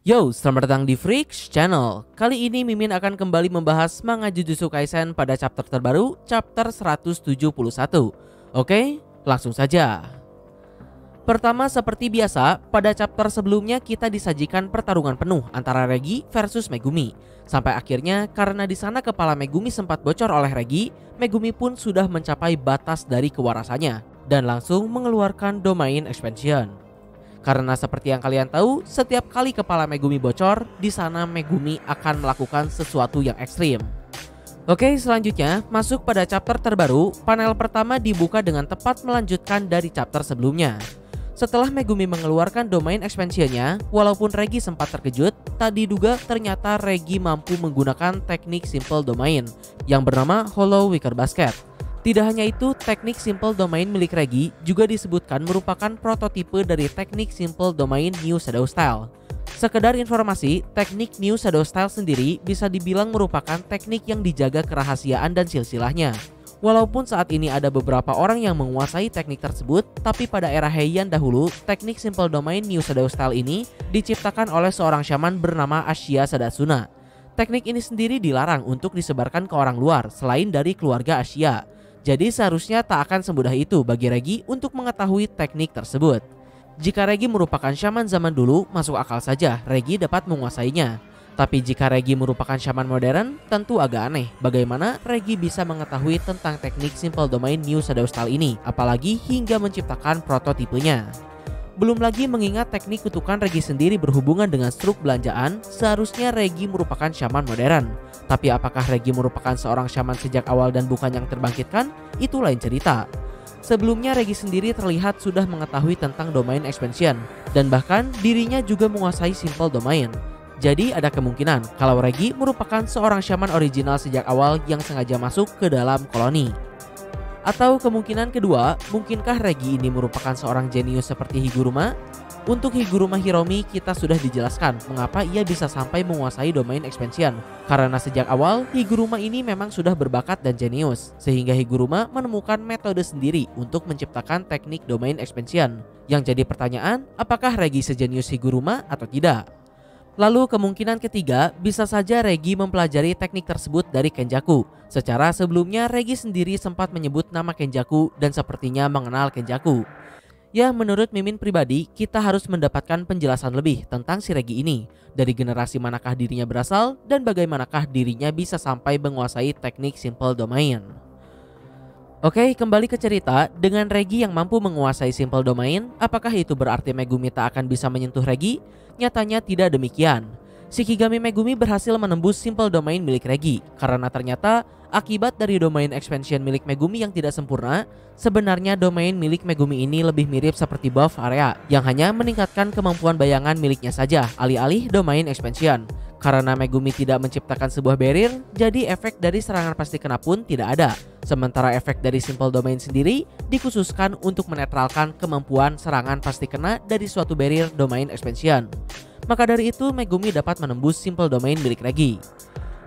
Yo, selamat datang di Freaks Channel. Kali ini Mimin akan kembali membahas manga Jujutsu Kaisen pada chapter terbaru, chapter 171. Oke, langsung saja. Pertama, seperti biasa, pada chapter sebelumnya kita disajikan pertarungan penuh antara Regi versus Megumi. Sampai akhirnya karena di sana kepala Megumi sempat bocor oleh Regi, Megumi pun sudah mencapai batas dari kewarasannya dan langsung mengeluarkan Domain Expansion. Karena seperti yang kalian tahu, setiap kali kepala Megumi bocor, di sana Megumi akan melakukan sesuatu yang ekstrim. Oke, selanjutnya masuk pada chapter terbaru. Panel pertama dibuka dengan tepat melanjutkan dari chapter sebelumnya. Setelah Megumi mengeluarkan Domain Expansion-nya, walaupun Regi sempat terkejut, tak diduga ternyata Regi mampu menggunakan teknik Simple Domain yang bernama Hollow Wicker Basket. Tidak hanya itu, teknik Simple Domain milik Regi juga disebutkan merupakan prototipe dari teknik Simple Domain New Shadow Style. Sekedar informasi, teknik New Shadow Style sendiri bisa dibilang merupakan teknik yang dijaga kerahasiaan dan silsilahnya. Walaupun saat ini ada beberapa orang yang menguasai teknik tersebut, tapi pada era Heian dahulu, teknik Simple Domain New Shadow Style ini diciptakan oleh seorang shaman bernama Ashiya Sadasuna. Teknik ini sendiri dilarang untuk disebarkan ke orang luar selain dari keluarga Ashiya. Jadi seharusnya tak akan semudah itu bagi Regi untuk mengetahui teknik tersebut. Jika Regi merupakan shaman zaman dulu, masuk akal saja Regi dapat menguasainya. Tapi jika Regi merupakan shaman modern, tentu agak aneh bagaimana Regi bisa mengetahui tentang teknik Simple Domain New Shadow Style ini, apalagi hingga menciptakan prototipenya. Belum lagi mengingat teknik kutukan Regi sendiri berhubungan dengan struk belanjaan, seharusnya Regi merupakan shaman modern. Tapi apakah Regi merupakan seorang shaman sejak awal dan bukan yang terbangkitkan? Itu lain cerita. Sebelumnya Regi sendiri terlihat sudah mengetahui tentang Domain Expansion dan bahkan dirinya juga menguasai Simple Domain. Jadi ada kemungkinan kalau Regi merupakan seorang shaman original sejak awal yang sengaja masuk ke dalam koloni. Atau kemungkinan kedua, mungkinkah Regi ini merupakan seorang jenius seperti Higuruma? Untuk Higuruma Hiromi kita sudah dijelaskan mengapa ia bisa sampai menguasai Domain Expansion. Karena sejak awal Higuruma ini memang sudah berbakat dan jenius, sehingga Higuruma menemukan metode sendiri untuk menciptakan teknik Domain Expansion. Yang jadi pertanyaan, apakah Regi sejenius Higuruma atau tidak? Lalu kemungkinan ketiga, bisa saja Regi mempelajari teknik tersebut dari Kenjaku. Secara sebelumnya Regi sendiri sempat menyebut nama Kenjaku dan sepertinya mengenal Kenjaku. Ya, menurut Mimin pribadi, kita harus mendapatkan penjelasan lebih tentang si Regi ini. Dari generasi manakah dirinya berasal dan bagaimanakah dirinya bisa sampai menguasai teknik Simple Domain. Oke, kembali ke cerita. Dengan Regi yang mampu menguasai Simple Domain, apakah itu berarti Megumi tak akan bisa menyentuh Regi? Nyatanya tidak demikian. Shikigami Megumi berhasil menembus Simple Domain milik Regi karena ternyata akibat dari Domain Expansion milik Megumi yang tidak sempurna, sebenarnya domain milik Megumi ini lebih mirip seperti buff area yang hanya meningkatkan kemampuan bayangan miliknya saja alih-alih Domain Expansion. Karena Megumi tidak menciptakan sebuah barrier, jadi efek dari serangan pasti kena pun tidak ada. Sementara efek dari Simple Domain sendiri dikhususkan untuk menetralkan kemampuan serangan pasti kena dari suatu barrier Domain Expansion. Maka dari itu Megumi dapat menembus Simple Domain milik Regi.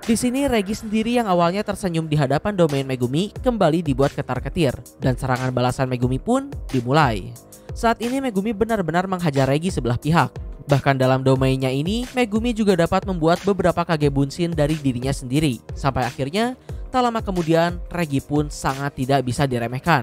Di sini Regi sendiri yang awalnya tersenyum di hadapan Domain Megumi kembali dibuat ketar-ketir dan serangan balasan Megumi pun dimulai. Saat ini Megumi benar-benar menghajar Regi sebelah pihak. Bahkan dalam domainnya ini, Megumi juga dapat membuat beberapa kage bunshin dari dirinya sendiri. Sampai akhirnya, tak lama kemudian, Regi pun sangat tidak bisa diremehkan.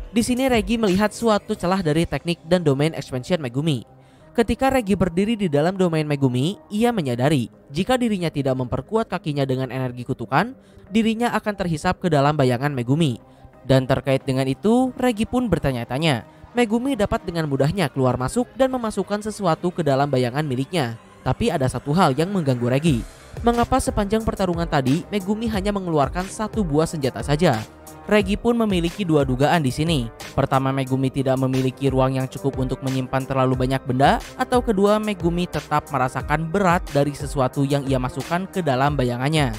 Di sini Regi melihat suatu celah dari teknik dan domain expansion Megumi. Ketika Regi berdiri di dalam domain Megumi, ia menyadari jika dirinya tidak memperkuat kakinya dengan energi kutukan, dirinya akan terhisap ke dalam bayangan Megumi. Dan terkait dengan itu, Regi pun bertanya-tanya. Megumi dapat dengan mudahnya keluar masuk dan memasukkan sesuatu ke dalam bayangan miliknya. Tapi ada satu hal yang mengganggu Regi. Mengapa sepanjang pertarungan tadi Megumi hanya mengeluarkan satu buah senjata saja? Regi pun memiliki dua dugaan di sini. Pertama, Megumi tidak memiliki ruang yang cukup untuk menyimpan terlalu banyak benda, atau kedua, Megumi tetap merasakan berat dari sesuatu yang ia masukkan ke dalam bayangannya.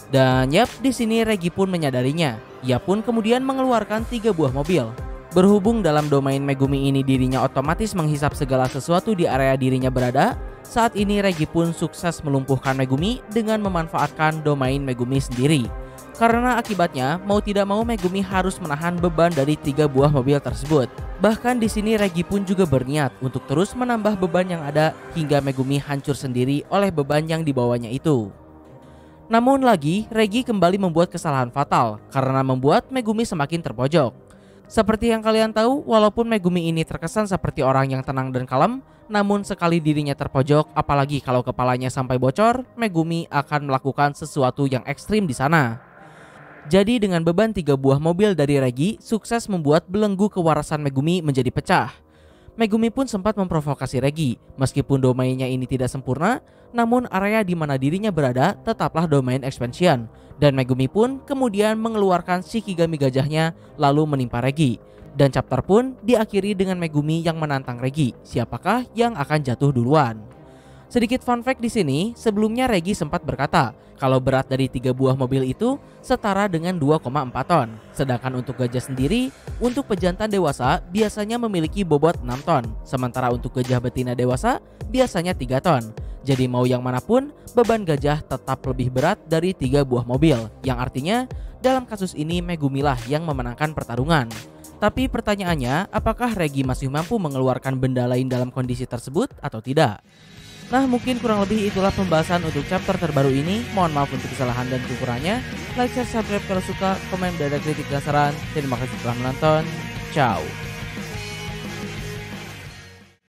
Dan yap, di sini Regi pun menyadarinya. Ia pun kemudian mengeluarkan 3 buah mobil. Berhubung dalam domain Megumi ini dirinya otomatis menghisap segala sesuatu di area dirinya berada, saat ini Regi pun sukses melumpuhkan Megumi dengan memanfaatkan domain Megumi sendiri. Karena akibatnya mau tidak mau Megumi harus menahan beban dari 3 buah mobil tersebut. Bahkan di sini Regi pun juga berniat untuk terus menambah beban yang ada hingga Megumi hancur sendiri oleh beban yang dibawanya itu. Namun lagi, Regi kembali membuat kesalahan fatal karena membuat Megumi semakin terpojok. Seperti yang kalian tahu, walaupun Megumi ini terkesan seperti orang yang tenang dan kalem, namun sekali dirinya terpojok, apalagi kalau kepalanya sampai bocor, Megumi akan melakukan sesuatu yang ekstrim di sana. Jadi dengan beban 3 buah mobil dari Regi, sukses membuat belenggu kewarasan Megumi menjadi pecah. Megumi pun sempat memprovokasi Regi, meskipun domainnya ini tidak sempurna, namun area di mana dirinya berada tetaplah domain expansion. Dan Megumi pun kemudian mengeluarkan Shikigami gajahnya lalu menimpa Regi. Dan chapter pun diakhiri dengan Megumi yang menantang Regi, siapakah yang akan jatuh duluan. Sedikit fun fact di sini, sebelumnya Regi sempat berkata kalau berat dari 3 buah mobil itu setara dengan 2,4 ton. Sedangkan untuk gajah sendiri, untuk pejantan dewasa biasanya memiliki bobot 6 ton. Sementara untuk gajah betina dewasa biasanya 3 ton. Jadi mau yang manapun, beban gajah tetap lebih berat dari 3 buah mobil. Yang artinya, dalam kasus ini Megumilah yang memenangkan pertarungan. Tapi pertanyaannya, apakah Regi masih mampu mengeluarkan benda lain dalam kondisi tersebut atau tidak? Nah, mungkin kurang lebih itulah pembahasan untuk chapter terbaru ini. Mohon maaf untuk kesalahan dan kekurangannya. Like, share, subscribe kalau suka, komen, dan ada kritik dan saran. Terima kasih telah menonton. Ciao.